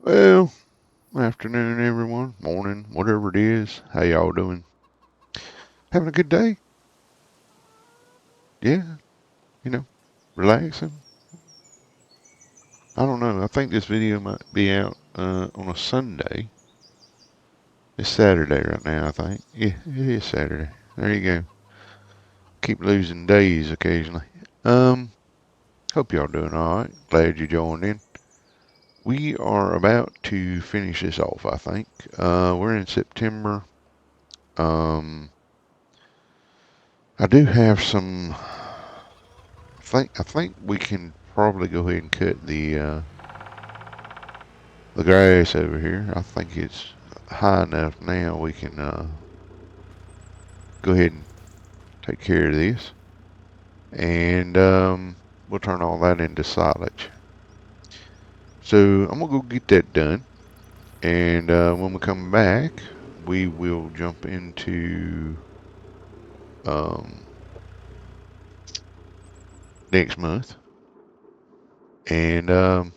Well, afternoon, everyone. Morning, whatever it is. How y'all doing? Having a good day? Yeah, you know, relaxing. I don't know. I think this video might be out on a Sunday. It's Saturday right now, I think. Yeah, it is Saturday. There you go. Keep losing days occasionally. Um, Hope y'all doing all right. Glad you joined in. We are about to finish this off, I think. We're in September. Um, I do have some. I think we can probably go ahead and cut the grass over here. I think it's high enough now we can go ahead and take care of this, and we'll turn all that into silage. So I'm gonna go get that done, and when we come back, we will jump into um, next month and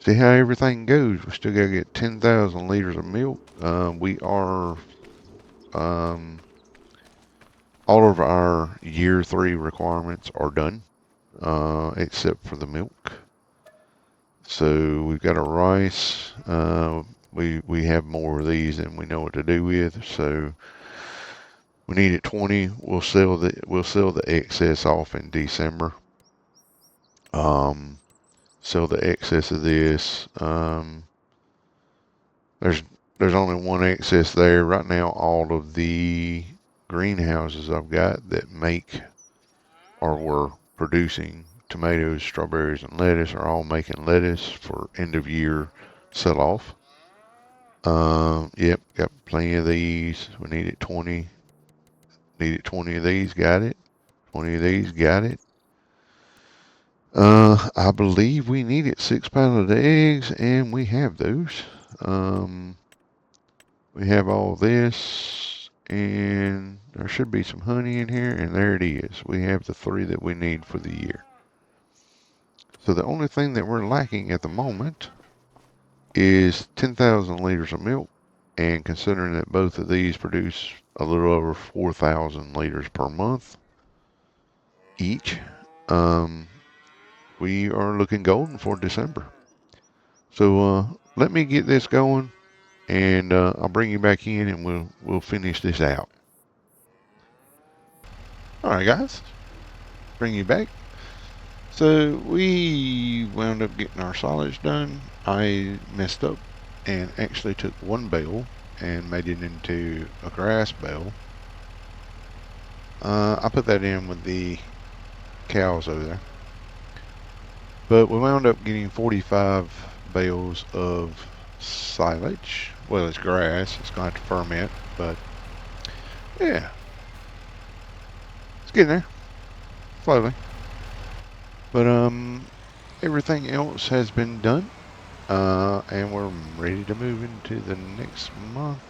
see how everything goes. We still gotta get 10,000 liters of milk. We are um, all of our year 3 requirements are done, except for the milk. So we've got our rice. We have more of these than we know what to do with. So we need at 20. We'll sell the excess off in December. Um, Sell the excess of this. There's there's only one excess there right now. All of the greenhouses I've got that make or were producing tomatoes, strawberries, and lettuce are all making lettuce for end of year sell off. Yep, got plenty of these. We needed 20. Needed 20 of these, got it. 20 of these, got it. I believe we needed 6 pounds of eggs, and we have those. Um, we have all this, and there should be some honey in here, and there it is. We have the 3 that we need for the year. So the only thing that we're lacking at the moment is 10,000 liters of milk. And considering that both of these produce a little over 4,000 liters per month each, um, we are looking golden for December. So let me get this going, and I'll bring you back in, and we'll finish this out. All right, guys, bring you back. So we wound up getting our solids done. I messed up and actually took one bale and made it into a grass bale. I put that in with the cows over there. But we wound up getting 45 bales of silage. Well, it's grass. It's going to have to ferment, but yeah, it's getting there slowly. But everything else has been done, and we're ready to move into the next month.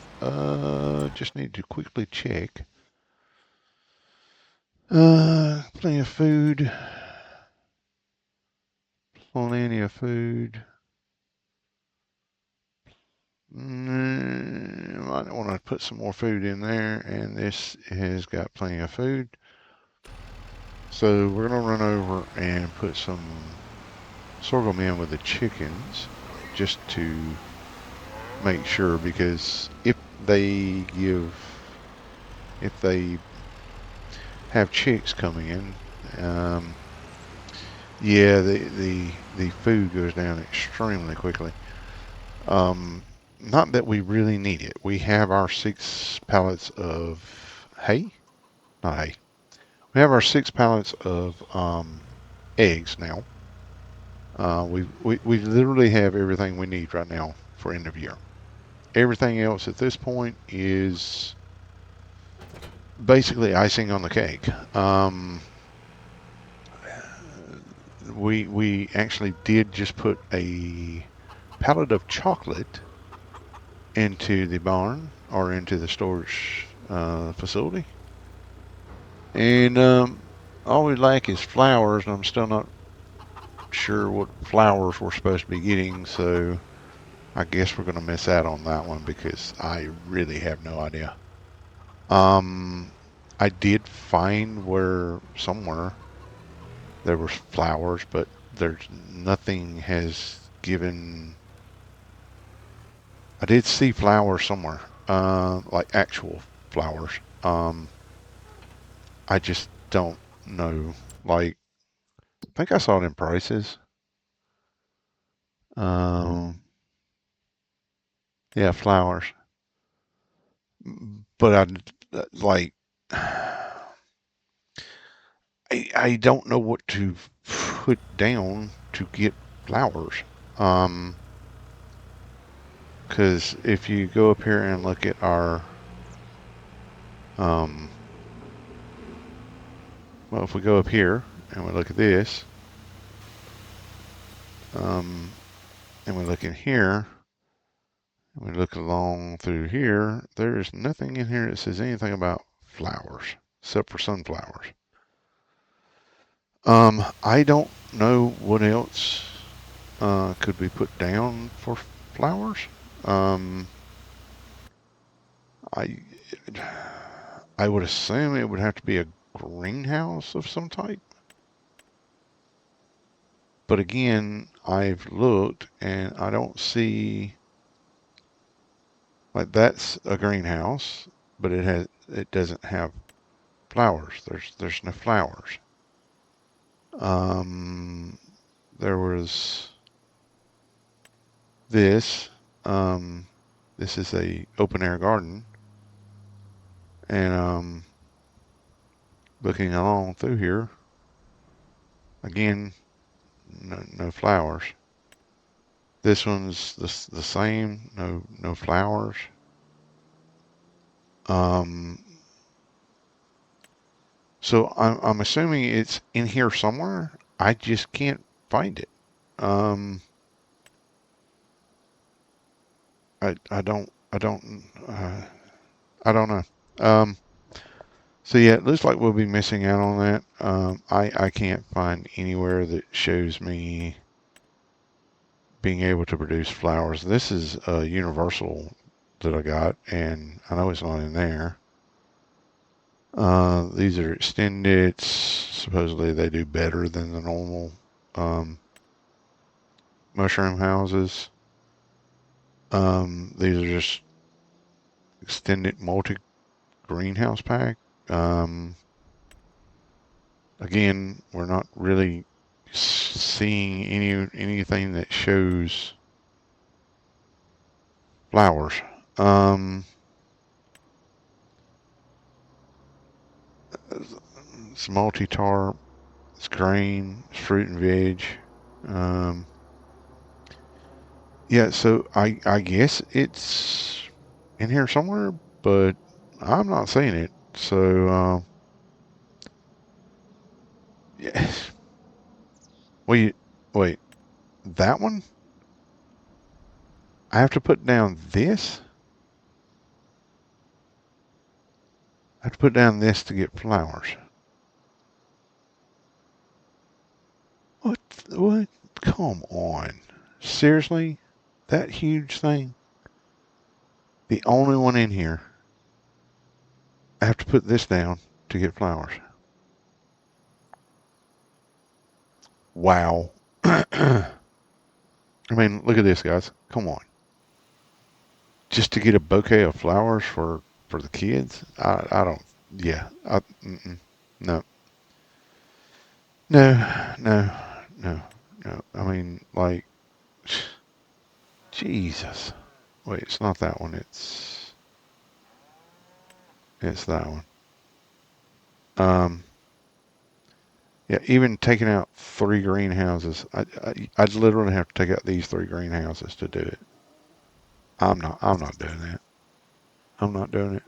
Just need to quickly check. Plenty of food. Plenty of food. Might want to put some more food in there, and this has got plenty of food. So we're going to run over and put some sorghum in with the chickens just to make sure, because if they have chicks coming in, yeah, the food goes down extremely quickly. Not that we really need it. We have our 6 pallets of hay, not hay. We have our 6 pallets of eggs now. We literally have everything we need right now for end of year. Everything else at this point is basically icing on the cake. We actually did just put a pallet of chocolate into the barn or into the storage facility, and all we lack is flowers, and I'm still not sure what flowers we're supposed to be getting. So I guess we're going to miss out on that one because I really have no idea. I did find where somewhere there was flowers, but there's nothing has given. I did see flowers somewhere, like actual flowers. I just don't know. Like, I think I saw it in prices. Um, yeah, flowers. But like, I don't know what to put down to get flowers. Um, because if you go up here and look at our, um, well, if we go up here and we look at this, um, and we look in here, and we look along through here, there is nothing in here that says anything about flowers, except for sunflowers. I don't know what else could be put down for flowers. Um, I I would assume it would have to be a greenhouse of some type. But again, I've looked and I don't see, like, that's a greenhouse, but it doesn't have flowers. There's no flowers. Um, there was this. Um, this is a open air garden, and looking along through here, again, no flowers. This one's the same, no flowers. Um, so I'm assuming it's in here somewhere. I just can't find it. Um, I don't know. Um, so yeah, it looks like we'll be missing out on that. I can't find anywhere that shows me being able to produce flowers. This is a universal that I got, and I know it's not in there. These are extended. Supposedly they do better than the normal mushroom houses. These are just extended multi greenhouse pack. Um, Again, we're not really seeing anything that shows flowers. Um, it's multi-tarp, it's grain, it's fruit and veg. Um, yeah, so I guess it's in here somewhere, but I'm not seeing it. So yeah. Wait, wait, that one? I have to put down this? I have to put down this to get flowers. What? What? Come on. Seriously? That huge thing? The only one in here. I have to put this down to get flowers. Wow. I mean, look at this, guys. Come on. Just to get a bouquet of flowers for the kids? I don't. Yeah. No. No. No. No. No. I mean, like, Jesus. Wait, it's not that one. It's that one. Um, yeah, even taking out 3 greenhouses, I'd literally have to take out these 3 greenhouses to do it. I'm not doing that. I'm not doing it.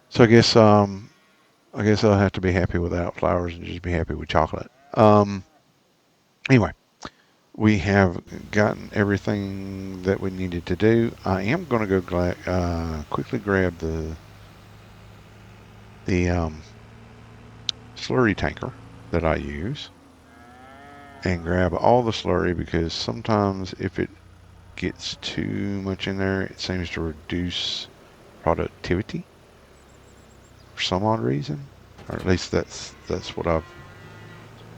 So I guess I'll have to be happy without flowers and just be happy with chocolate. Anyway, we have gotten everything that we needed to do. I am going to go quickly grab the slurry tanker that I use and grab all the slurry because sometimes if it gets too much in there, it seems to reduce productivity for some odd reason, or at least that's what I've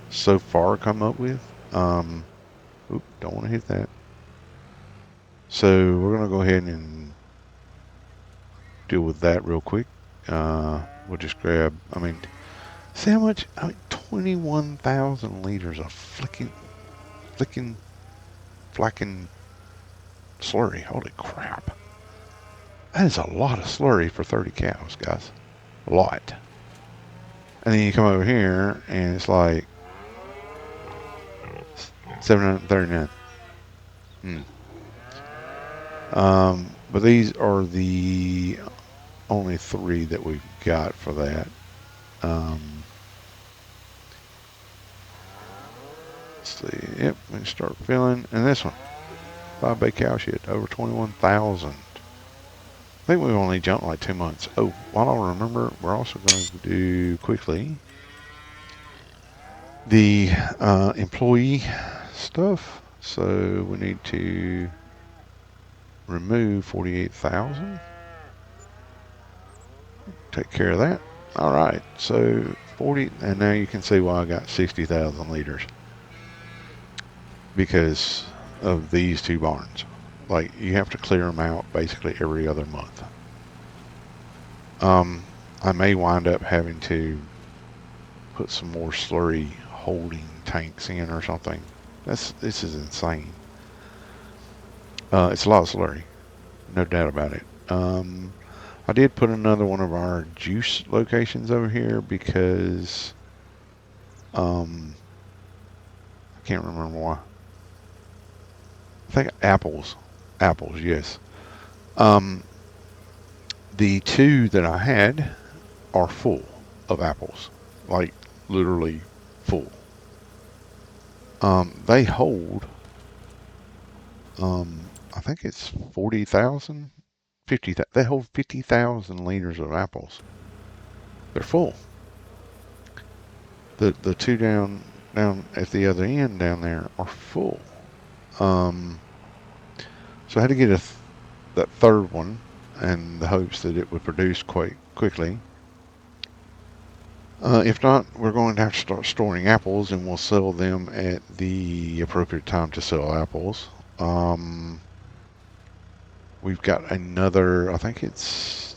so far come up with. Oop, don't want to hit that. So we're gonna go ahead and deal with that real quick. We'll just grab. I mean, see how much? 21,000 liters of flicking slurry. Holy crap! That is a lot of slurry for 30 cows, guys. A lot. And then you come over here, and it's like 739. But these are the only 3 that we've got for that. Let's see. Yep, we can start filling. And this one, 5 bay cow shit, over 21,000. I think we've only jumped like 2 months. Oh, while I remember, we're also going to do quickly the employee stuff. So we need to remove 48,000. Take care of that. All right, so 40, and now you can see why I got 60,000 liters because of these 2 barns. Like, you have to clear them out basically every other month. I may wind up having to put some more slurry holding tanks in or something. This is insane. It's a lot of slurry, no doubt about it. I did put another one of our juice locations over here because I can't remember why. I think apples, yes. The 2 that I had are full of apples, like literally full. They hold, I think it's 40,000, 50,000. They hold 50,000 liters of apples. They're full. The 2 down at the other end down there are full. So I had to get that 3rd one in the hopes that it would produce quite quickly. If not, we're going to have to start storing apples, and we'll sell them at the appropriate time to sell apples. We've got another, I think it's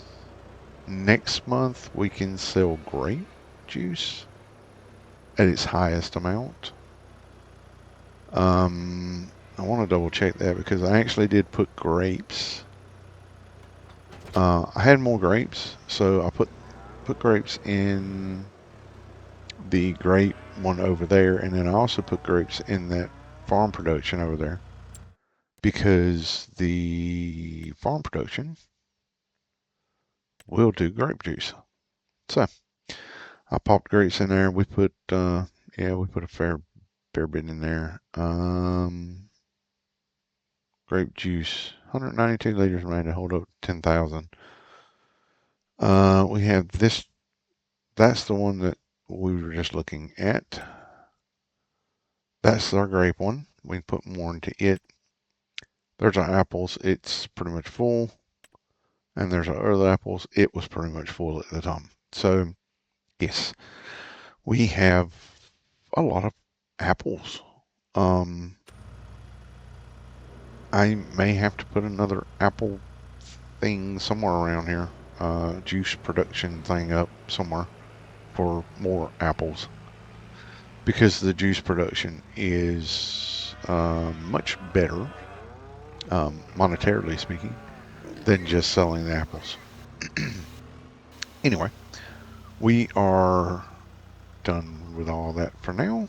next month, we can sell grape juice at its highest amount. I want to double check that because I actually did put grapes. I had more grapes, so I put grapes in the grape one over there, and then I also put grapes in that farm production over there because the farm production will do grape juice. So I popped grapes in there. We put we put a fair bit in there. Grape juice, 192 liters made to hold up 10,000. We have this. That's the one that we were just looking at. That's our grape one. We can put more into it. There's our apples. It's pretty much full. And there's our other apples. It was pretty much full at the time. So, yes, we have a lot of apples. I may have to put another apple thing somewhere around here. Juice production thing up somewhere for more apples. Because the juice production is much better, monetarily speaking, than just selling the apples. Anyway, we are done with all that for now.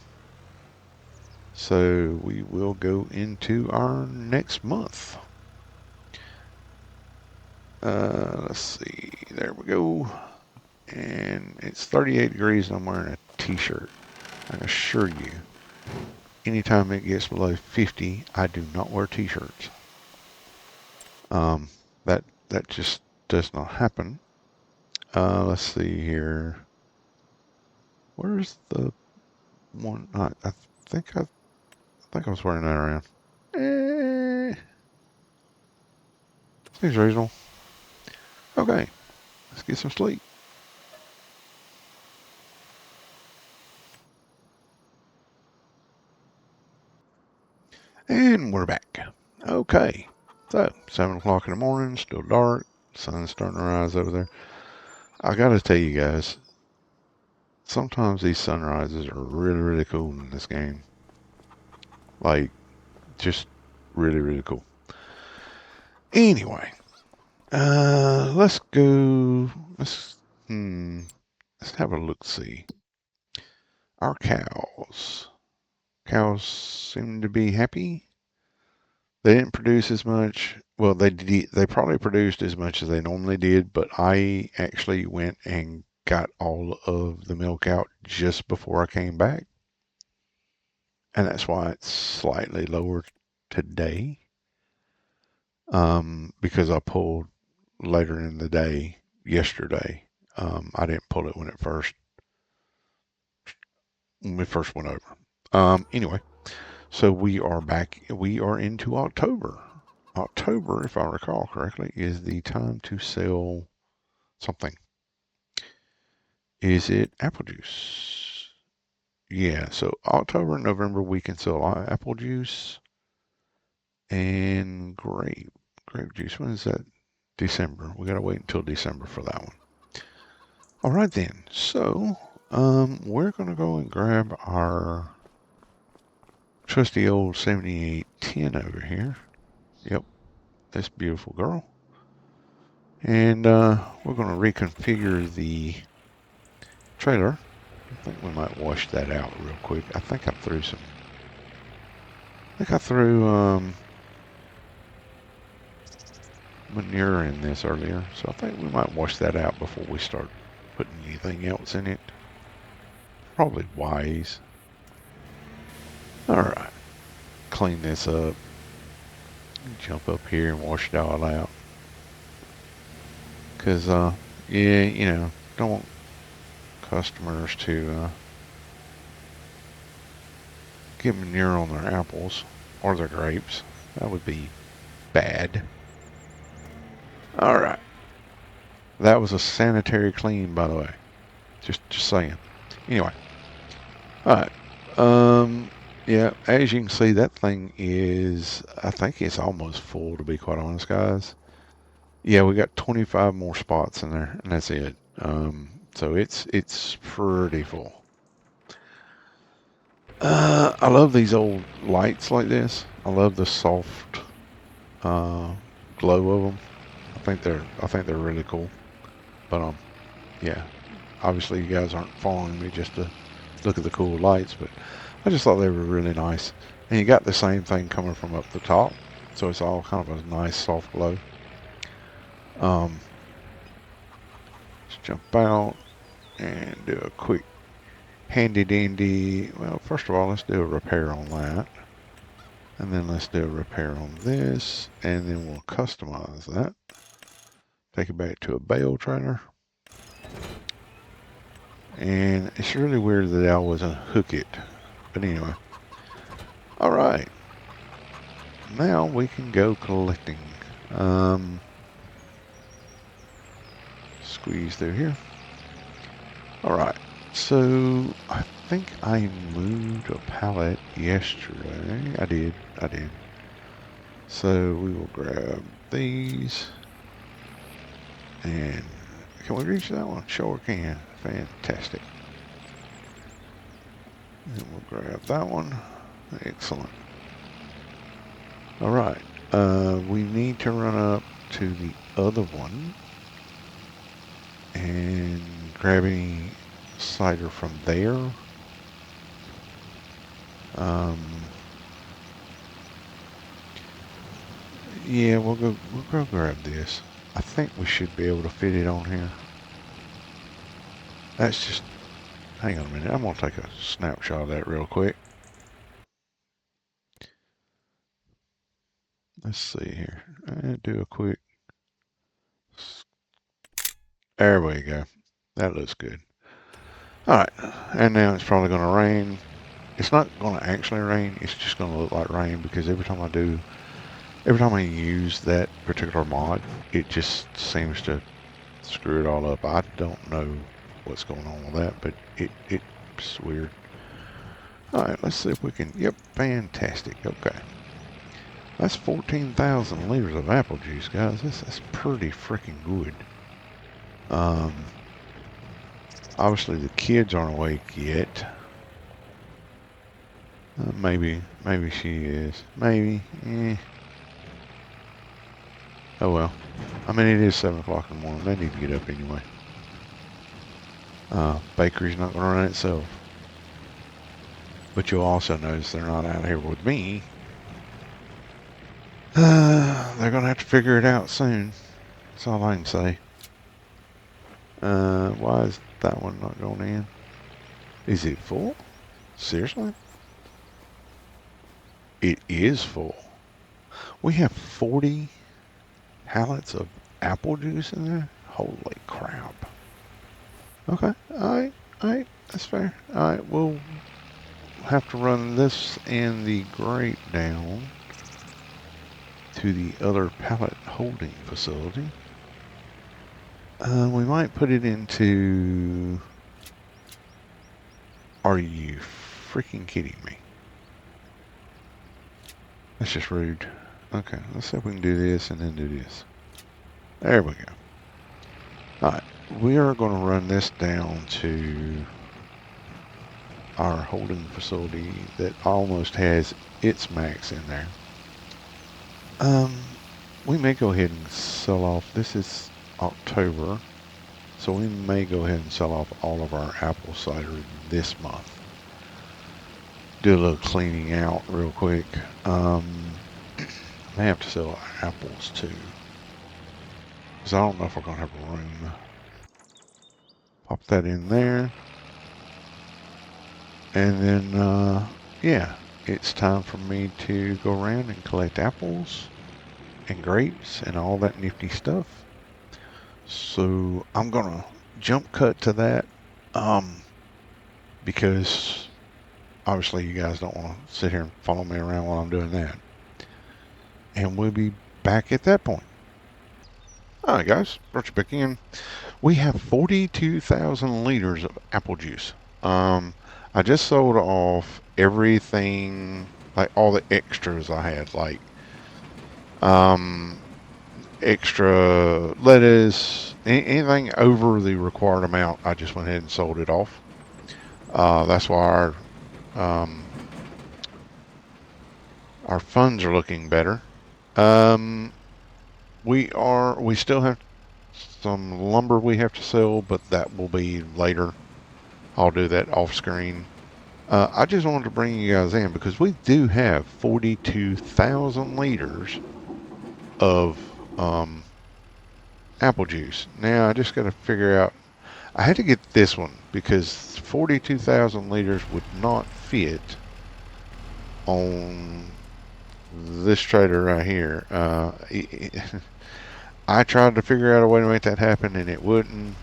So we will go into our next month. Let's see. There we go. And it's 38 degrees and I'm wearing a t-shirt. I assure you, anytime it gets below 50, I do not wear t-shirts. That just does not happen. Let's see here. Where's the one? I think I was wearing that around. Seems reasonable. Okay, let's get some sleep. And we're back. Okay, so 7 o'clock in the morning, still dark, sun's starting to rise over there. I gotta tell you guys, sometimes these sunrises are really, really cool in this game. Like, just really, really cool. Anyway, let's go. Let's let's have a look. See our cows. Cows seem to be happy. They didn't produce as much. Well, they did. They probably produced as much as they normally did, but I actually went and got all of the milk out just before I came back, and that's why it's slightly lower today. Because I pulled later in the day yesterday. I didn't pull it when we first went over. Anyway, so we are back. We are into October. October, if I recall correctly, is the time to sell something. Is it apple juice? Yeah, so October and November we can sell apple juice and grape juice. When is that? December. We gotta wait until December for that one. All right then. So, we're gonna go and grab our trusty old 7810 over here. Yep, this beautiful girl. And we're gonna reconfigure the trailer. I think we might wash that out real quick. I think I threw manure in this earlier, so I think we might wash that out before we start putting anything else in it. Probably wise. All right, clean this up. Jump up here and wash it all out. Cause yeah, don't want customers to get manure on their apples or their grapes. That would be bad. All right. That was a sanitary clean, by the way. Just saying. Anyway. All right. Yeah, as you can see, that thing is, I think it's almost full, to be quite honest, guys. Yeah, we got 25 more spots in there, and that's it. So it's pretty full. I love these old lights like this. I love the soft uh, glow of them. I think they're really cool. But yeah, obviously you guys aren't following me just to look at the cool lights, but I just thought they were really nice. And you got the same thing coming from up the top, so it's all kind of a nice soft glow. Let's jump out and do a quick handy dandy. Well, first of all, let's do a repair on that. And then let's do a repair on this, and then we'll customize that. Take it back to a bale trailer. And it's really weird that I wasn't hook it. But anyway. Alright. Now we can go collecting. Squeeze through here. Alright. So I think I moved a pallet yesterday. I did. So we will grab these. And can we reach that one? Sure can. Fantastic. And we'll grab that one. Excellent. All right. We need to run up to the other one and grab any cider from there. Yeah, we'll go grab this. I think we should be able to fit it on here. That's just, hang on a minute. I'm going to take a snapshot of that real quick. Let's see here. Do a quick. There we go. That looks good. All right. And now it's probably going to rain. It's not going to actually rain. It's just going to look like rain because every time I do Every time I use that particular mod, it just seems to screw it all up. I don't know what's going on with that, but it's weird. Alright, let's see if we can, yep, fantastic, okay. That's 14,000 liters of apple juice, guys. That's pretty freaking good. Obviously the kids aren't awake yet. Maybe she is. Maybe. Oh well. I mean, it is 7 o'clock in the morning. They need to get up anyway. Bakery's not going to run itself. But you'll also notice they're not out here with me. They're going to have to figure it out soon. That's all I can say. Why is that one not going in? Is it full? Seriously? It is full. We have 40 pallets of apple juice in there? Holy crap. Okay, alright, that's fair. Alright, we'll have to run this and the grate down to the other pallet holding facility. We might put it into... Are you freaking kidding me? That's just rude. Okay, let's see if we can do this and then do this. There we go. Alright, we are going to run this down to our holding facility that almost has its max in there. We may go ahead and sell off. This is October, so we may go ahead and sell off all of our apple cider this month. Do a little cleaning out real quick. May have to sell apples too, because I don't know if we're going to have room. Pop that in there. And then, yeah, it's time for me to go around and collect apples and grapes and all that nifty stuff. So I'm going to jump cut to that, because obviously you guys don't want to sit here and follow me around while I'm doing that. And we'll be back at that point. Alright guys, brought you back in. We have 42,000 liters of apple juice. I just sold off everything, like all the extras I had, like extra lettuce, anything over the required amount. I just went ahead and sold it off. That's why our funds are looking better. We still have some lumber we have to sell, but that will be later. I'll do that off screen. I just wanted to bring you guys in because we do have 42,000 liters of apple juice. Now I just got to figure out. I had to get this one because 42,000 liters would not fit on this trailer right here. I tried to figure out a way to make that happen, and it wouldn't.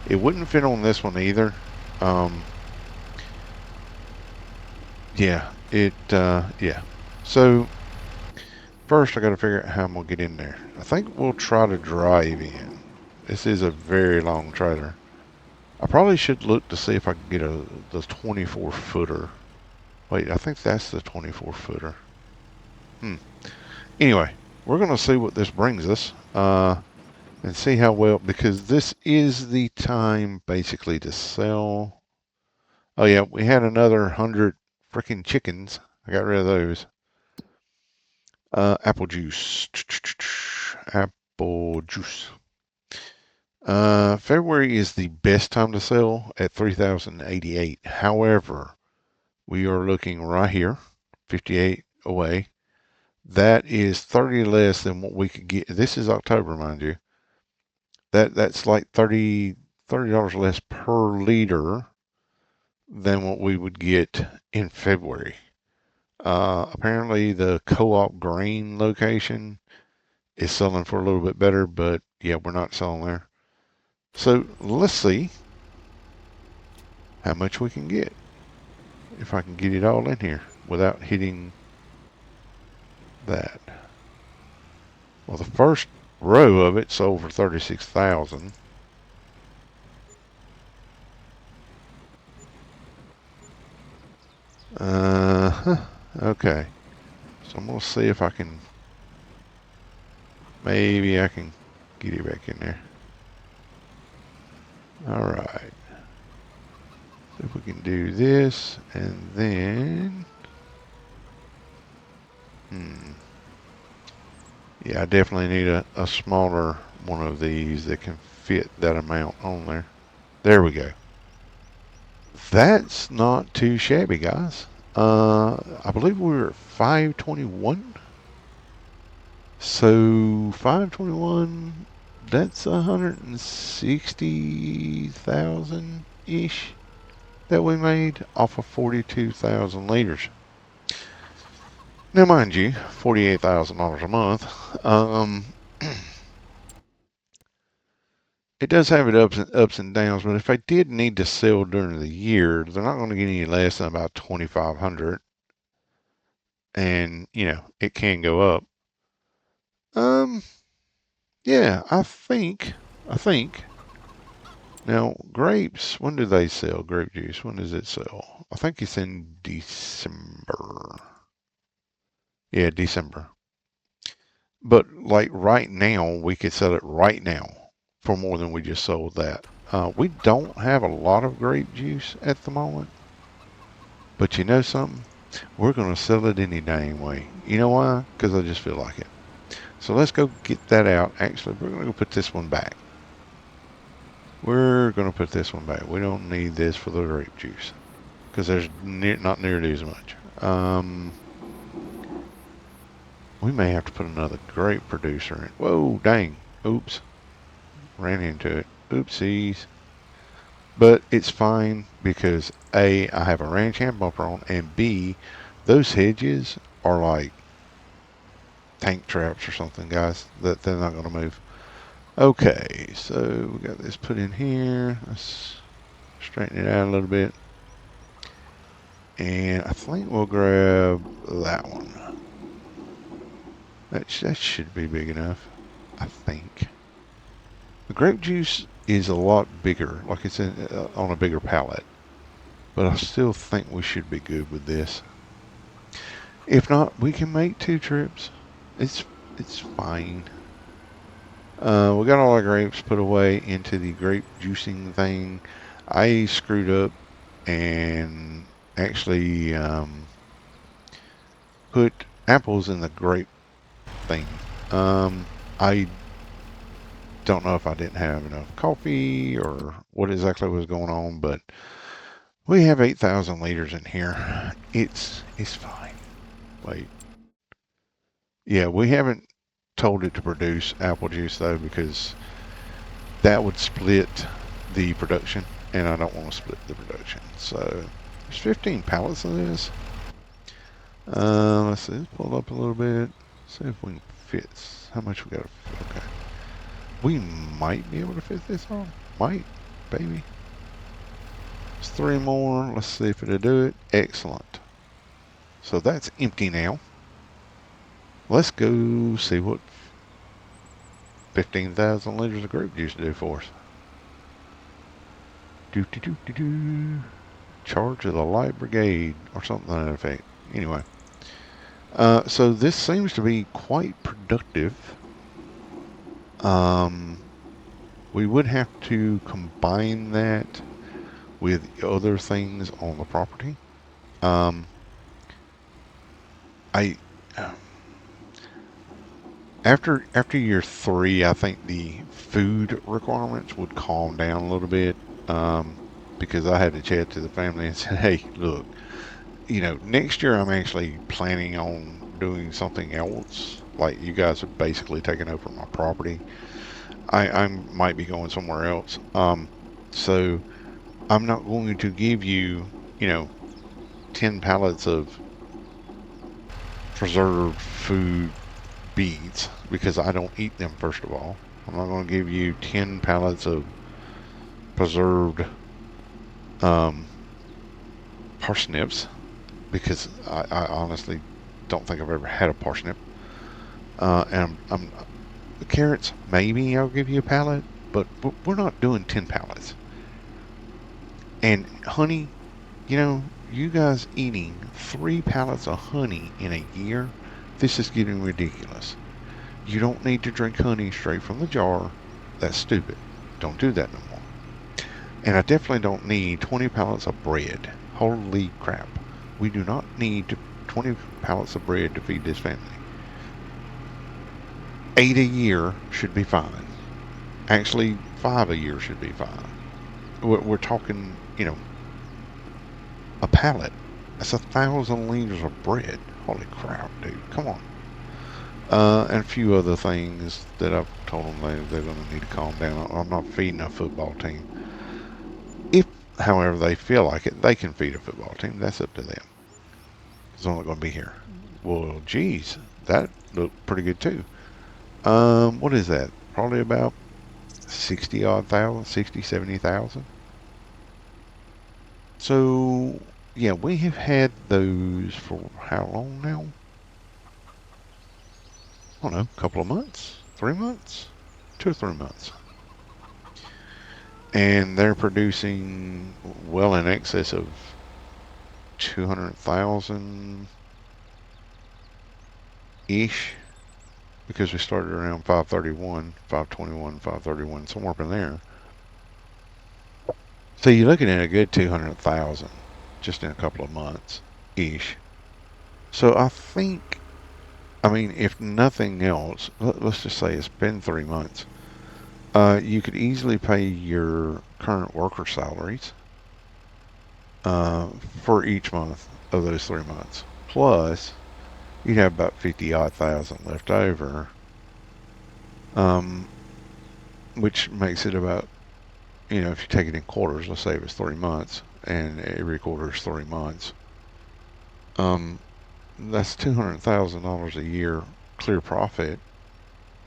It wouldn't fit on this one either. Yeah, yeah. So first I got to figure out how I'm gonna get in there. I think we'll try to drive in. This is a very long trailer. I probably should look to see if I can get the 24 footer. Wait, I think that's the 24 footer. Anyway, we're gonna see what this brings us. And see how well, because this is the time basically to sell. Oh yeah, we had another 100 freaking chickens. I got rid of those. Apple juice. Apple juice. February is the best time to sell at 3,088. However, we are looking right here, 58 away. That is 30 less than what we could get. This is October, mind you. That's like $30 less per liter than what we would get in February. Apparently the co-op grain location is selling for a little bit better, but yeah, we're not selling there. So let's see how much we can get. If I can get it all in here without hitting that. Well, the first row of it sold for 36,000. Okay. So I'm gonna see if I can. Maybe I can get it back in there. All right. So if we can do this, and then, yeah, I definitely need a smaller one of these that can fit that amount on there. There we go. That's not too shabby, guys. I believe we were at 521. So 521, that's 160,000 ish that we made off of 42,000 liters. Now, mind you, $48,000 a month. It does have its ups and downs, but if I did need to sell during the year, they're not going to get any less than about 2,500, and it can go up. Um, yeah, I think. Now, grapes, when do they sell? Grape juice, when does it sell? I think it's in December. Yeah, December. But like right now, we could sell it right now for more than we just sold that. We don't have a lot of grape juice at the moment. But you know something? We're going to sell it any dang way. You know why? Because I just feel like it. So let's go get that out. Actually, we're going to go put this one back. We're going to put this one back. We don't need this for the grape juice because there's not nearly as much. We may have to put another grape producer in. Whoa, dang. Oops. Ran into it. Oopsies. But it's fine because A, I have a ranch hand bumper on, and B, those hedges are like tank traps or something, guys, that they're not going to move. Okay, so we got this put in here. Let's straighten it out a little bit. And I think we'll grab that one. That should be big enough, I think. The grape juice is a lot bigger, like it's on a bigger pallet. But I still think we should be good with this. If not, we can make 2 trips. It's fine. We got all our grapes put away into the grape juicing thing. I screwed up and actually put apples in the grape thing. I don't know if I didn't have enough coffee or what exactly was going on, but we have 8,000 liters in here. It's fine. Wait. Yeah, we haven't told it to produce apple juice though because that would split the production, and I don't want to split the production. So there's 15 pallets of this. Let's see, let's pull up a little bit. See if we can fit. How much we got? Okay, we might be able to fit this on. Might, baby. There's 3 more. Let's see if it'll do it. Excellent. So that's empty now. Let's go see what 15,000 liters of grape juice do for us. Charge of the light brigade or something to that effect. Anyway, so this seems to be quite productive. We would have to combine that with other things on the property. After year 3, I think the food requirements would calm down a little bit, because I had to chat to the family and said, hey, look, next year I'm actually planning on doing something else. Like, you guys have basically taken over my property. I might be going somewhere else. So I'm not going to give you, 10 pallets of preserved food beets because I don't eat them, first of all. I'm not going to give you 10 pallets of preserved parsnips because I honestly don't think I've ever had a parsnip. And the carrots, maybe I'll give you a pallet, but we're not doing 10 pallets. And honey, you know, you guys eating 3 pallets of honey in a year, this is getting ridiculous. You don't need to drink honey straight from the jar. That's stupid. Don't do that no more. And I definitely don't need 20 pallets of bread. Holy crap. We do not need 20 pallets of bread to feed this family. 8 a year should be fine. Actually, 5 a year should be fine. We're talking, you know, a pallet. That's 1,000 liters of bread. Holy crap, dude. Come on. And a few other things that I've told them they're going to need to calm down. I'm not feeding a football team. If, however, they feel like it, they can feed a football team. That's up to them. It's only going to be here. Well, geez, that looked pretty good too. What is that? Probably about 60 odd thousand, 60, 70,000. So, yeah, we have had those for how long now? I don't know, a couple of months, 3 months, 2 or 3 months. And they're producing well in excess of 200,000 ish because we started around 531, 521, 531, somewhere up in there. So you're looking at a good 200,000 just in a couple of months ish. So I think, I mean, if nothing else, let's just say it's been 3 months. You could easily pay your current worker salaries for each month of those 3 months. Plus, you'd have about 50 odd thousand left over, um, which makes it about, you know, if you take it in quarters, let's say it was 3 months, and every quarter is 3 months, um, that's $200,000 a year clear profit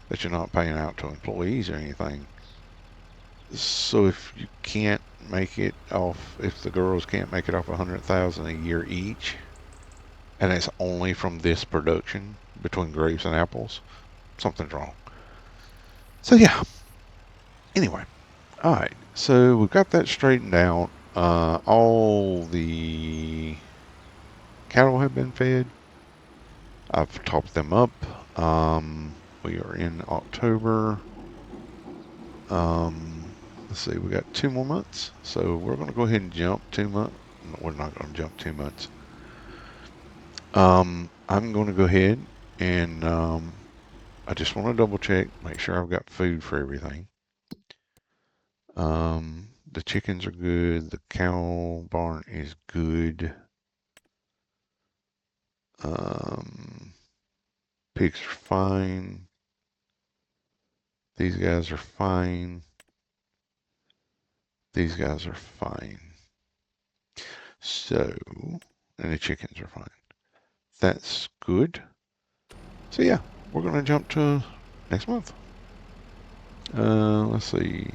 that you're not paying out to employees or anything. So if you can't make it off, if the girls can't make it off 100,000 a year each, and it's only from this production between grapes and apples, something's wrong. So yeah. Anyway, all right. So we've got that straightened out. All the cattle have been fed. I've topped them up. We are in October. Let's see, we got 2 more months. So we're going to go ahead and jump 2 months. No, we're not going to jump 2 months. I'm going to go ahead and I just want to double check, make sure I've got food for everything. The chickens are good. The cow barn is good. Pigs are fine. These guys are fine. These guys are fine. So, and the chickens are fine. That's good. So yeah, we're going to jump to next month. Let's see.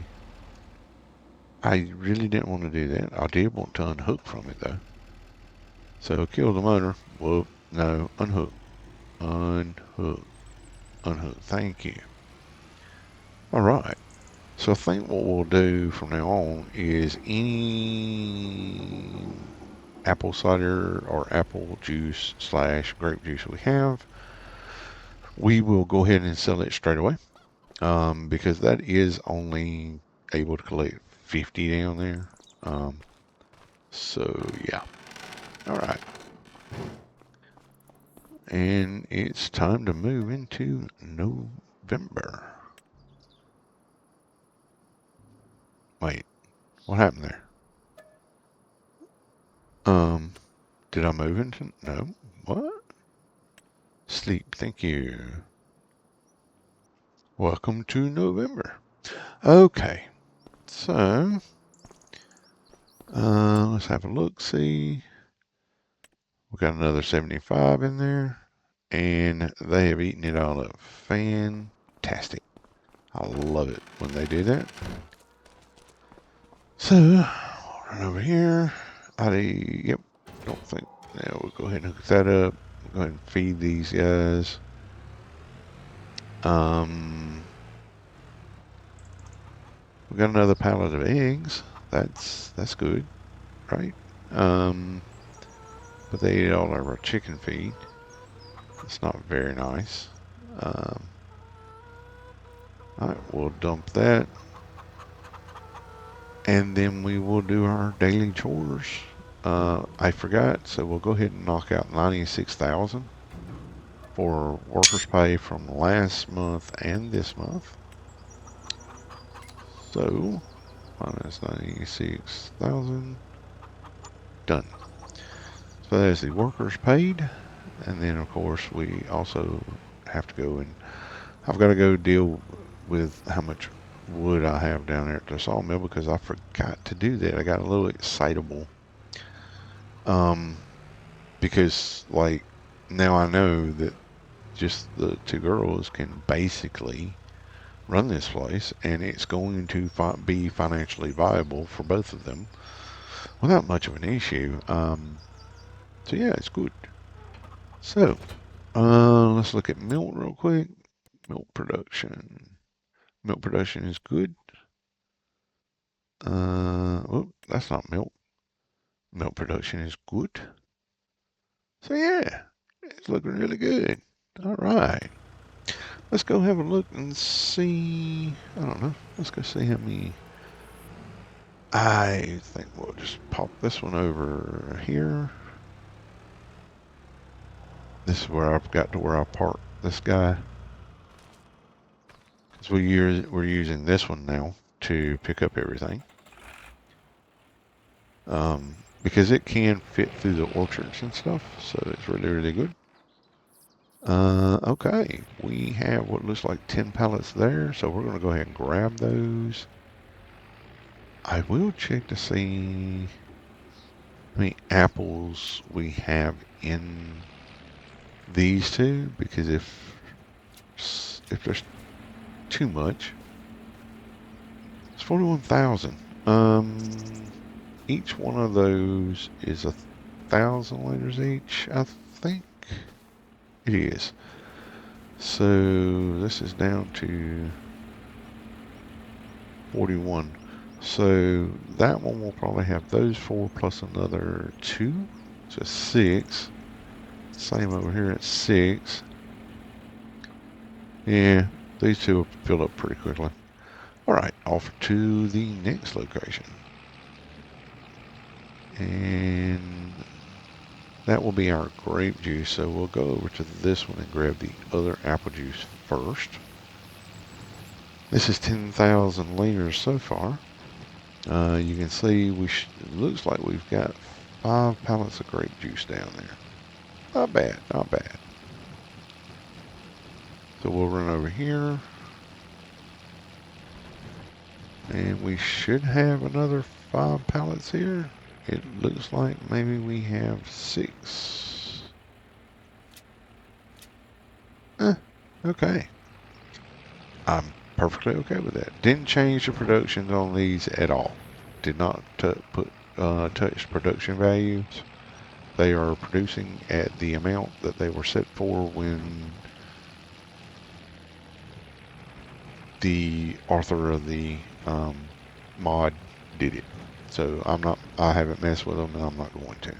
I really didn't want to do that. I did want to unhook from it though. So kill the motor. Whoop. No. Unhook. Unhook. Unhook. Thank you. All right. So I think what we'll do from now on is any apple cider or apple juice / grape juice we have, we will go ahead and sell it straight away. Because that is only able to collect 50 down there. So yeah. All right. And it's time to move into November. Wait, what happened there? Did I move into, no, what? Sleep, thank you. Welcome to November. Okay, so, let's have a look, see. We got another 75 in there, and they have eaten it all up. Fantastic. I love it when they do that. So, run over here. Yep, don't think, yeah, we'll go ahead and hook that up. We'll go ahead and feed these guys. We got another pallet of eggs. That's good, right? Um, but they ate all of our chicken feed. It's not very nice. Um, all right, we'll dump that, and then we will do our daily chores. I forgot, so we'll go ahead and knock out 96,000 for workers' pay from last month and this month. So minus 96,000, done. So that is the workers paid, and then of course we also have to go and I've got to go deal with how much wood I have down there at the sawmill because I forgot to do that. I got a little excitable. Um, because like now I know that just the two girls can basically run this place and it's going to be financially viable for both of them without much of an issue. So yeah, it's good. So, let's look at milk real quick. Milk production. Milk production is good. Oh, that's not milk. Milk production is good. So yeah, it's looking really good. All right. Let's go have a look and see. I don't know. Let's go see how many. I think we'll just pop this one over here. This is where I've got to where I park this guy. Because we're using this one now to pick up everything. Because it can fit through the orchards and stuff, so it's really, really good. Okay, we have what looks like 10 pallets there, so we're going to go ahead and grab those. I will check to see how many apples we have in these two, because if there's too much, it's 41,000. Each one of those is 1,000 liters each, I think. It is. So this is down to 41. So that one will probably have those four plus another two. So 6. Same over here at 6. Yeah, these two will fill up pretty quickly. All right, off to the next location. And that will be our grape juice. So we'll go over to this one and grab the other apple juice first. This is 10,000 liters so far. You can see it looks like we've got 5 pallets of grape juice down there. Not bad, not bad. So we'll run over here. And we should have another 5 pallets here. It looks like maybe we have 6. Okay. I'm perfectly okay with that. Didn't change the production on these at all. Did not touch production values. They are producing at the amount that they were set for when the author of the mod did it. So I haven't messed with them and I'm not going to.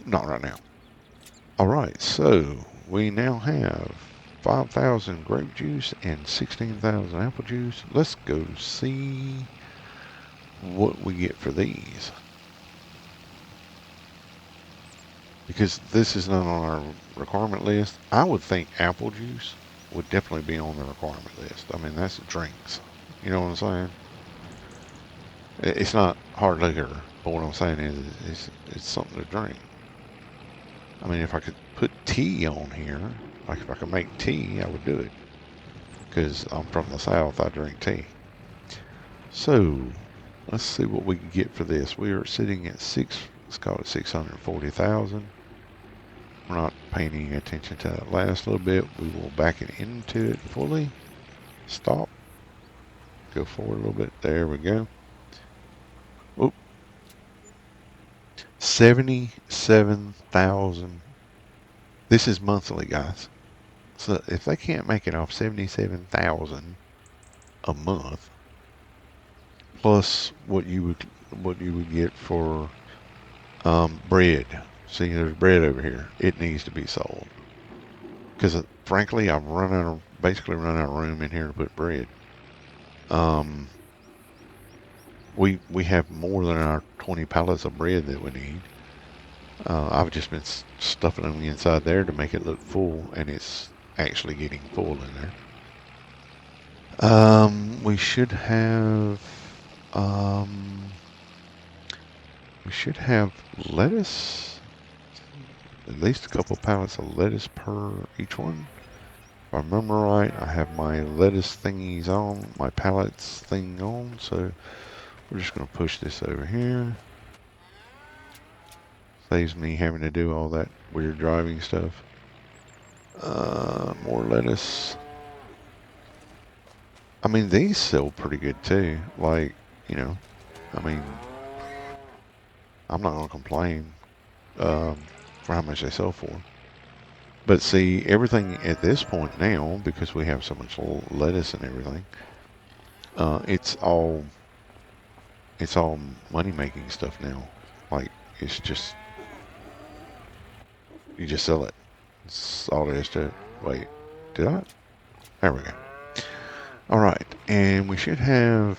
Not right now. All right, so we now have 5,000 grape juice and 16,000 apple juice. Let's go see what we get for these. Because this is not on our requirement list. I would think apple juice would definitely be on the requirement list. I mean, that's drinks. You know what I'm saying? It's not hard liquor, but what I'm saying is it's something to drink. I mean, if I could put tea on here, like if I could make tea, I would do it. Because I'm from the South, I drink tea. So, let's see what we can get for this. We are sitting at let's call it 640,000. We're not paying any attention to that last little bit. We will back it into it fully. Stop. Go forward a little bit. There we go. Oop. 77,000. This is monthly, guys. So if they can't make it off 77,000 a month, plus what you would get for bread. See, there's bread over here. It needs to be sold because frankly, I've basically run out of room in here to put bread. Um, we have more than our 20 pallets of bread that we need. I've just been stuffing them inside there to make it look full, and it's actually getting full in there. We should have um, lettuce, at least a couple pallets of lettuce per each one. If I remember right, I have my lettuce thingies on, my pallets thing on, so we're just going to push this over here. Saves me having to do all that weird driving stuff. More lettuce. I mean, these sell pretty good too. Like, you know, I mean, I'm not going to complain for how much they sell for. But see, everything at this point now, because we have so much lettuce and everything, it's all money making stuff now. Like, it's just, you just sell it. That's all there is to it. Wait, did I? There we go. All right, and we should have,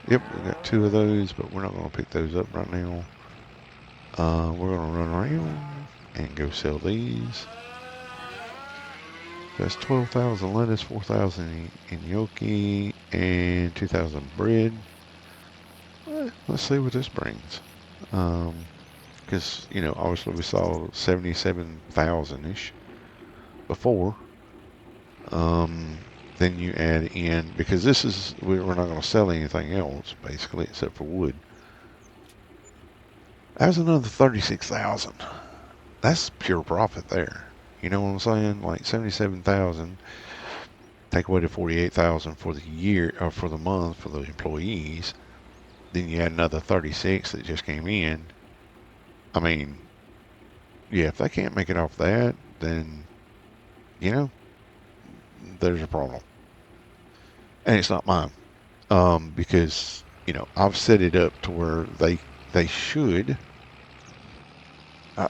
yep, we got 2 of those, but we're not going to pick those up right now. We're going to run around and go sell these. That's 12,000 lettuce, 4,000 in gnocchi, and 2,000 bread. Let's see what this brings. Because, you know, obviously we saw 77,000-ish before. Then you add in, because this is, we're not going to sell anything else, basically, except for wood. That's another 36,000. That's pure profit there. You know what I'm saying? Like 77,000, take away the 48,000 for the year, or for the month for the employees. Then you add another 36 that just came in. I mean, yeah, if they can't make it off that, then, you know, there's a problem. And it's not mine. Because, you know, I've set it up to where they should.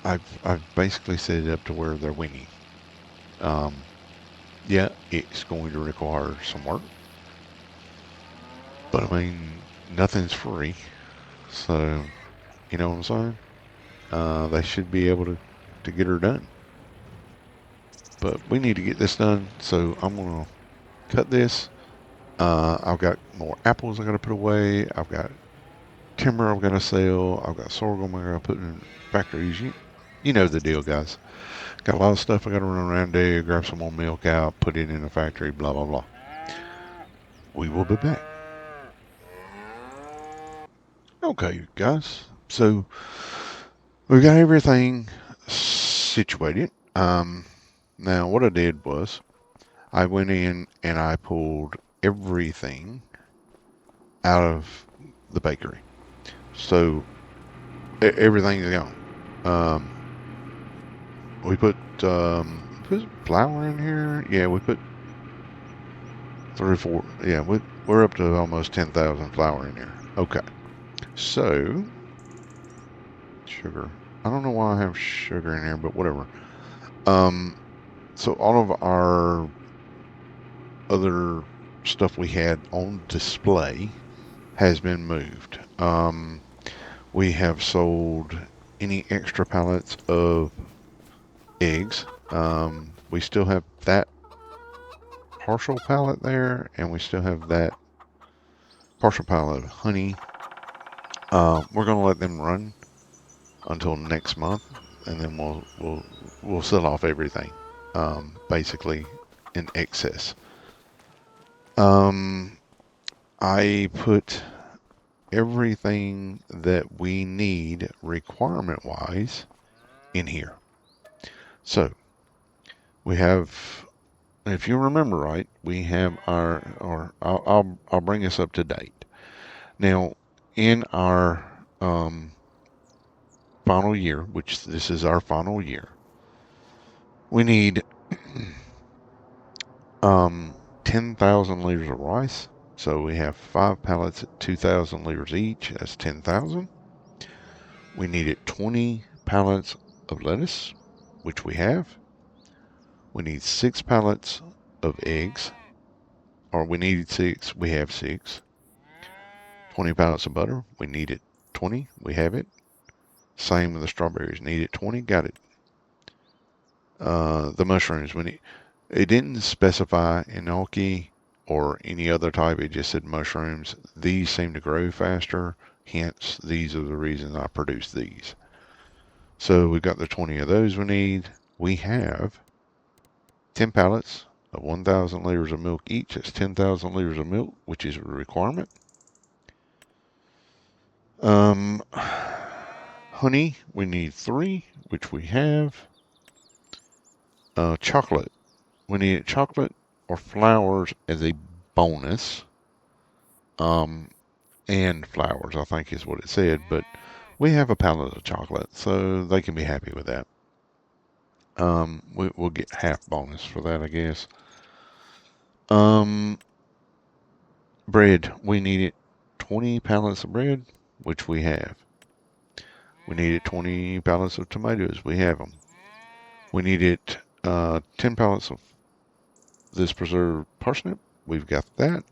I've basically set it up to where they're winning. Yeah, it's going to require some work, but I mean, nothing's free, so you know what I'm saying. They should be able to get her done, but we need to get this done. So I'm gonna cut this. I've got more apples I gotta put away. I've got timber I'm gonna sell. I've got sorghum I'm gonna put in factories. You know the deal, guys. Got a lot of stuff I got to run around and do, grab some more milk out, put it in the factory, blah, blah, blah. We will be back. Okay, guys. So we got everything situated. Now what I did was I went in and I pulled everything out of the bakery. So everything's gone. We put flour in here. Yeah, we put 3 or 4. Yeah, we're up to almost 10,000 flour in here. Okay. So, sugar. I don't know why I have sugar in here, but whatever. So all of our other stuff we had on display has been moved. We have sold any extra pallets of eggs. We still have that partial pallet there, and we still have that partial pallet of honey. We're gonna let them run until next month, and then we'll sell off everything, basically in excess. I put everything that we need requirement-wise in here. So we have, if you remember right, we have I'll bring us up to date. Now, in our final year, which this is our final year, we need Um, 10,000 liters of rice. So we have 5 pallets at 2,000 liters each. That's 10,000. We needed 20 pallets of lettuce, which we have. We need 6 pallets of eggs, or we needed 6. We have 6. 20 pallets of butter. We needed 20. We have it. Same with the strawberries. Needed 20. Got it. The mushrooms. It didn't specify enoki or any other type. It just said mushrooms. These seem to grow faster. Hence, these are the reasons I produce these. So we've got the 20 of those we need. We have 10 pallets of 1,000 liters of milk each. That's 10,000 liters of milk, which is a requirement. Honey, we need 3, which we have. Chocolate. We need chocolate or flowers as a bonus. And flowers, I think is what it said, but we have a pallet of chocolate, so they can be happy with that. We'll get half bonus for that, I guess. Bread, we needed 20 pallets of bread, which we have. We needed 20 pallets of tomatoes, we have them. We needed 10 pallets of this preserved parsnip, we've got that.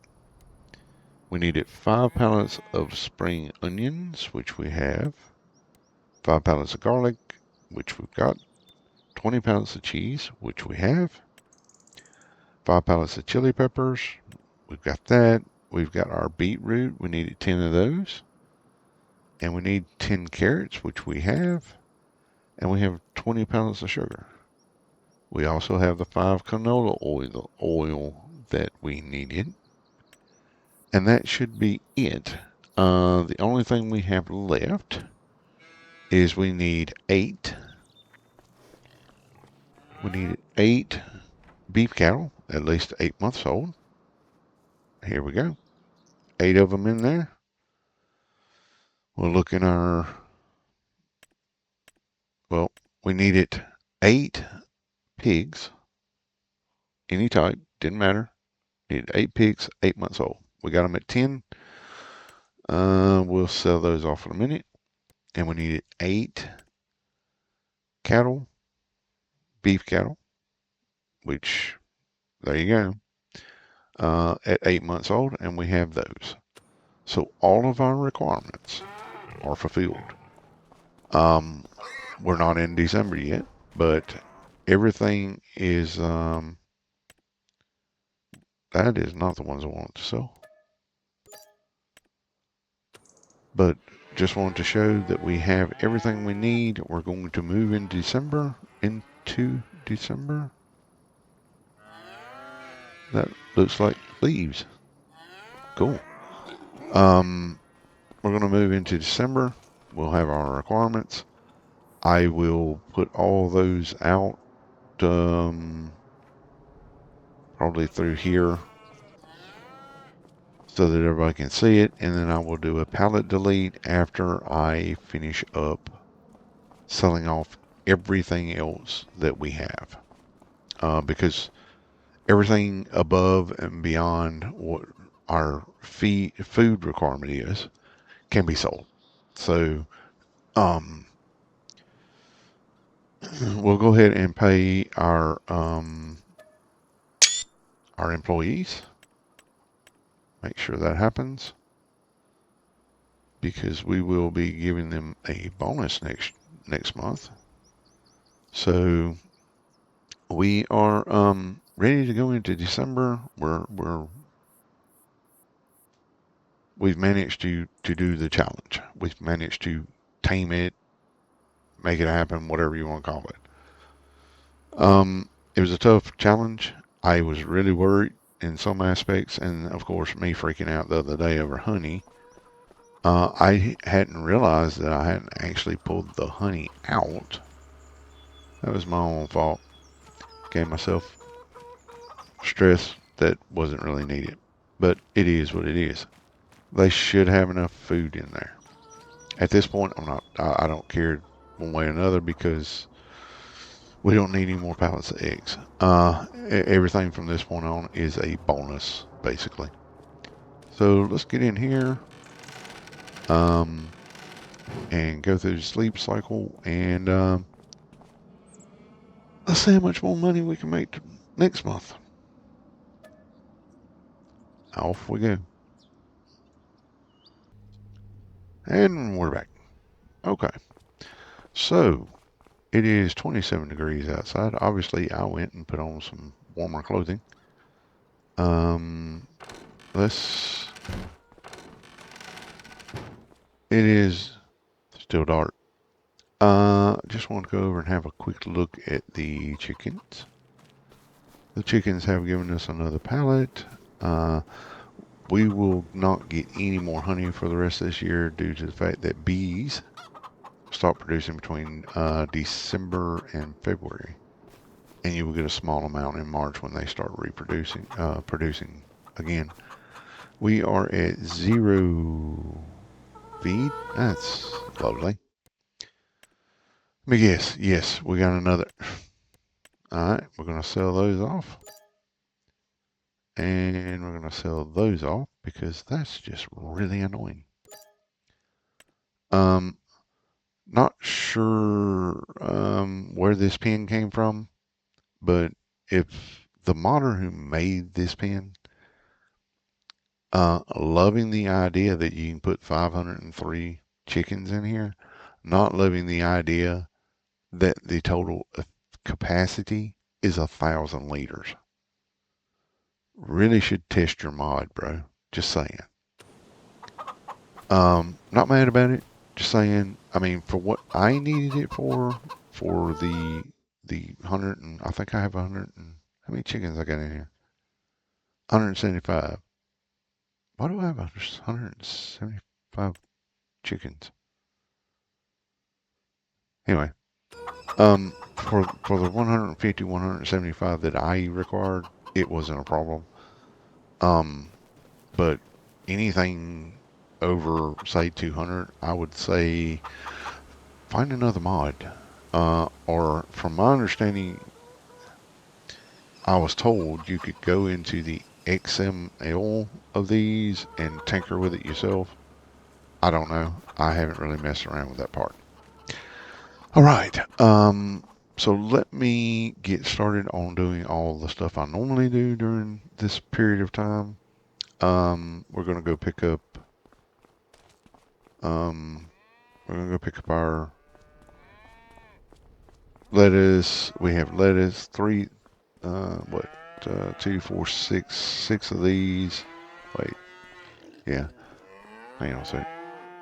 We needed 5 pallets of spring onions, which we have. 5 pallets of garlic, which we've got. 20 pallets of cheese, which we have. 5 pallets of chili peppers, we've got that. We've got our beetroot, we needed 10 of those. And we need 10 carrots, which we have. And we have 20 pallets of sugar. We also have the 5 canola oil that we needed. And that should be it. The only thing we have left is we need 8. We need 8 beef cattle, at least 8 months old. Here we go. 8 of them in there. We'll look in our, well, we needed 8 pigs, any type, didn't matter. Needed 8 pigs, 8 months old. We got them at 10. We'll sell those off in a minute. And we needed 8 cattle, beef cattle, which, there you go, at 8 months old, and we have those. So all of our requirements are fulfilled. We're not in December yet, but everything is, that is not the ones I wanted to sell. But just wanted to show that we have everything we need. We're going to move into December. That looks like leaves. Cool. We're going to move into December. We'll have our requirements. I will put all those out probably through here so that everybody can see it, and then I will do a pallet delete after I finish up selling off everything else that we have, because everything above and beyond what our food requirement is can be sold. So we'll go ahead and pay our employees. Make sure that happens, because we will be giving them a bonus next month. So we are ready to go into December. We've managed to do the challenge. We've managed to tame it, make it happen, whatever you want to call it. It was a tough challenge. I was really worried in some aspects, and of course, me freaking out the other day over honey. I hadn't realized that I hadn't actually pulled the honey out. That was my own fault. Gave myself stress that wasn't really needed. But it is what it is. They should have enough food in there. At this point, I don't care one way or another, because We don't need any more pallets of eggs. Everything from this point on is a bonus, basically. So let's get in here and go through the sleep cycle, and let's see how much more money we can make next month. Off we go. And we're back. Okay. So it is 27 degrees outside. Obviously, I went and put on some warmer clothing. Let's. It is still dark. Just want to go over and have a quick look at the chickens. The chickens have given us another pallet. We will not get any more honey for the rest of this year due to the fact that bees start producing between December and February. And you will get a small amount in March when they start reproducing, producing again. We are at 0 feed. That's lovely. But yes, we got another. All right, we're going to sell those off. And we're going to sell those off because that's just really annoying. Not sure where this pen came from, but if the modder who made this pen, loving the idea that you can put 503 chickens in here, not loving the idea that the total capacity is 1,000 liters. Really should test your mod, bro. Just saying. Not mad about it. Just saying. I mean, for what I needed it for the 100 and I think I have 100 and how many chickens I got in here? 175. Why do I have 175 chickens? Anyway, for the 150, 175 that I required, it wasn't a problem. But anything over say 200, I would say find another mod. Or from my understanding, I was told you could go into the XML of these and tinker with it yourself. I don't know. I haven't really messed around with that part. All right. So let me get started on doing all the stuff I normally do during this period of time. We're gonna go pick up. We're gonna go pick up our lettuce. We have lettuce. Three. What? 2, 4, 6. 6 of these. Wait. Yeah. Hang on a sec.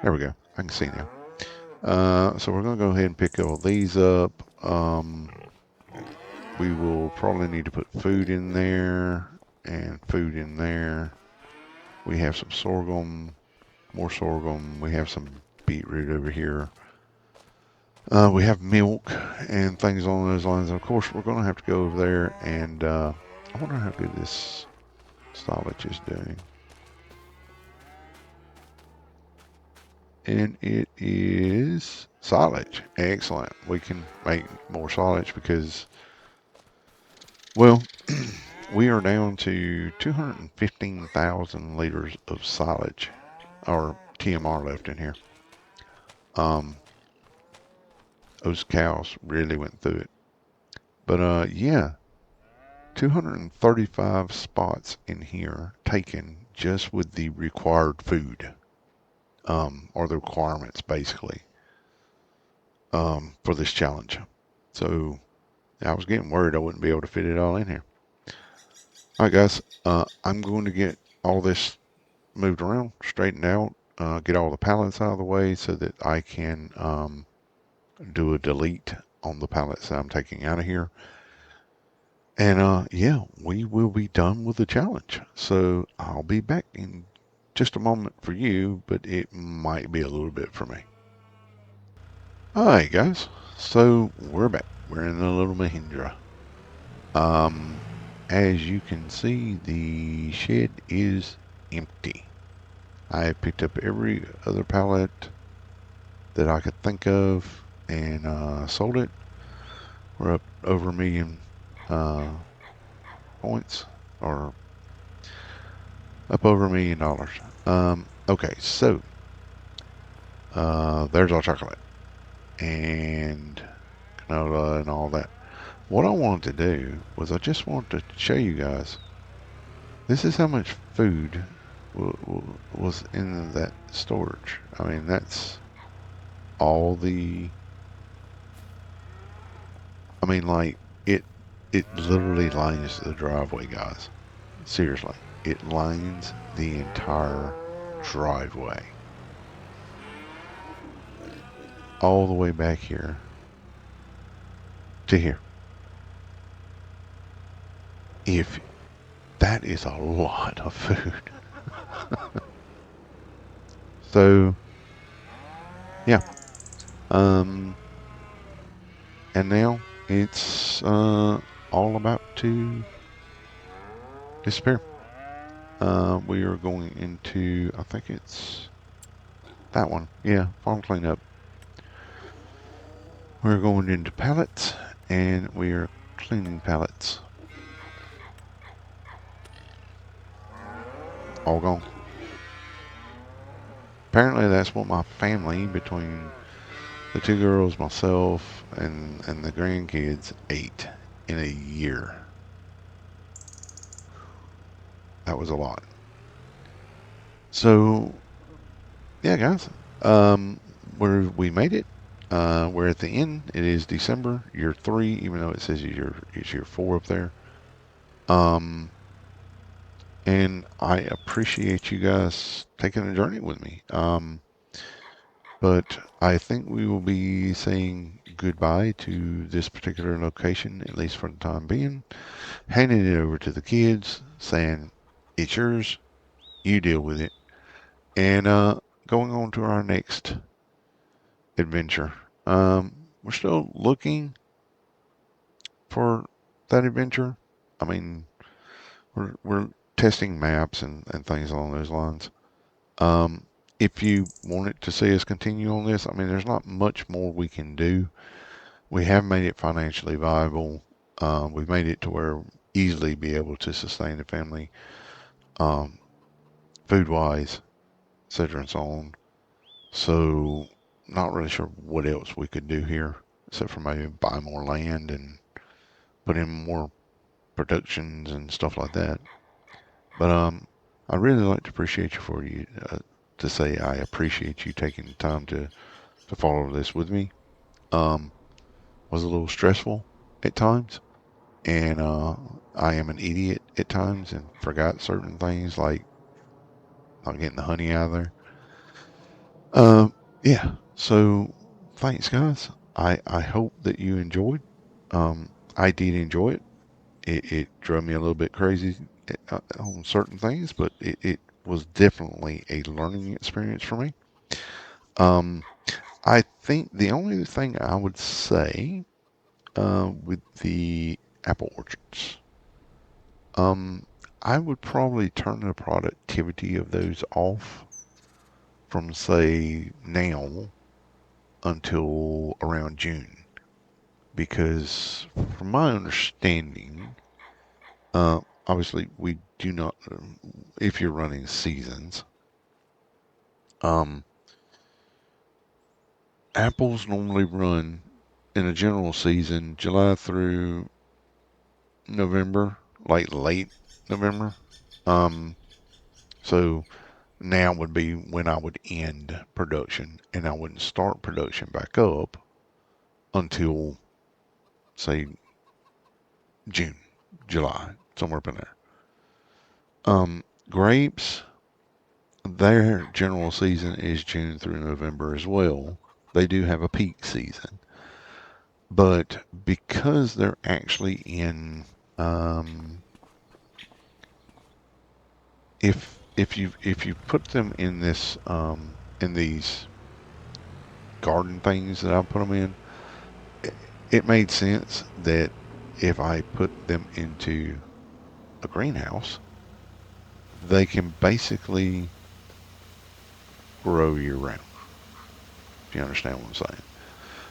There we go. I can see now. So we're gonna go ahead and pick all these up. We will probably need to put food in there and food in there. We have some sorghum, more sorghum. We have some beetroot over here. We have milk and things along those lines. And of course, we're going to have to go over there and I wonder how good this silage is doing. And it is silage. Excellent. We can make more silage because, well, we are down to 215,000 liters of silage or TMR left in here. Those cows really went through it. But yeah, 235 spots in here taken just with the required food, or the requirements basically, for this challenge. So I was getting worried I wouldn't be able to fit it all in here. All right, guys, I'm going to get all this moved around, straightened out, get all the pallets out of the way so that I can do a delete on the pallets that I'm taking out of here. And yeah, we will be done with the challenge. So I'll be back in just a moment for you, but it might be a little bit for me. Alright guys, so we're back. We're in the little Mahindra. As you can see, the shed is empty. I picked up every other pallet that I could think of and sold it. We're up over a million points, or up over $1 million. Okay, so there's our chocolate and canola and all that. What I wanted to do was I just wanted to show you guys. This is how much food was in that storage. I mean, that's all the. I mean, like it literally lines the driveway, guys. Seriously, it lines the entire driveway all the way back here to here. If that is a lot of food. So yeah, um, and now it's all about to disappear. We are going into, I think it's that one. Yeah, farm cleanup. We're going into pallets, and we are cleaning pallets. All gone. Apparently, that's what my family, between the two girls, myself, and the grandkids, ate in a year. That was a lot. So, yeah, guys, um, we made it. We're at the end. It is December, year 3, even though it says it's year 4 up there. Um, and I appreciate you guys taking a journey with me. But I think we will be saying goodbye to this particular location, at least for the time being, handing it over to the kids, saying, it's yours, you deal with it, and going on to our next adventure. We're still looking for that adventure. I mean, we're testing maps and things along those lines. Um, if you wanted to see us continue on this, I mean, there's not much more we can do. We have made it financially viable. We've made it to where easily be able to sustain the family, um, food wise, etc. and so on. So, not really sure what else we could do here, except for maybe buy more land and put in more productions and stuff like that. But I really like to appreciate you for you to say I appreciate you taking the time to follow this with me. Um, was a little stressful at times, and I am an idiot at times and forgot certain things like not getting the honey out of there. Yeah. So thanks, guys. I hope that you enjoyed. I did enjoy it. It drove me a little bit crazy on certain things, but it was definitely a learning experience for me. Um, I think the only thing I would say with the apple orchards, um, I would probably turn the productivity of those off from, say, now until around June. Because, from my understanding, obviously, we do not, if you're running seasons, um, apples normally run in a general season July through November, like late November. Um, so now would be when I would end production, and I wouldn't start production back up until, say, June, July, somewhere up in there. Grapes, their general season is June through November as well. They do have a peak season, but because they're actually in, um, if you put them in this in these garden things that I put them in, it made sense that if I put them into a greenhouse, they can basically grow year round. If you understand what I'm saying.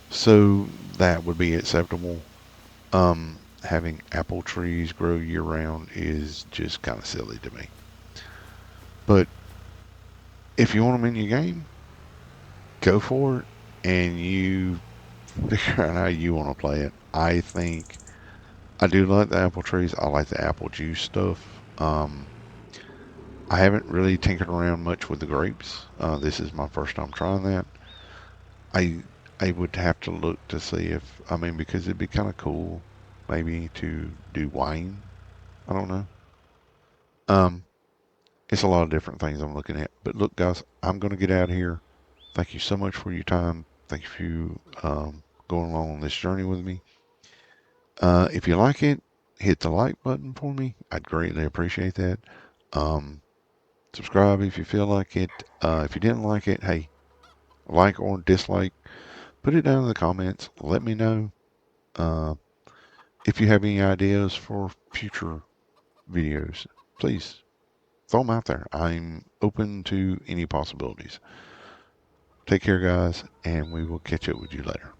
So that would be acceptable. Having apple trees grow year round is just kind of silly to me. But if you want them in your game, go for it, and you figure out how you want to play it. I think I do like the apple trees. I like the apple juice stuff. I haven't really tinkered around much with the grapes. This is my first time trying that. I I would have to look to see if I mean because it'd be kind of cool maybe to do wine. I don't know. Um, it's a lot of different things I'm looking at. But look, guys, I'm going to get out of here. Thank you so much for your time. Thank you for you going along on this journey with me. If you like it, hit the like button for me. I'd greatly appreciate that. Um, subscribe if you feel like it. If you didn't like it, hey, like or dislike, put it down in the comments. Let me know. Uh, if you have any ideas for future videos, please throw them out there. I'm open to any possibilities. Take care, guys, and we will catch up with you later.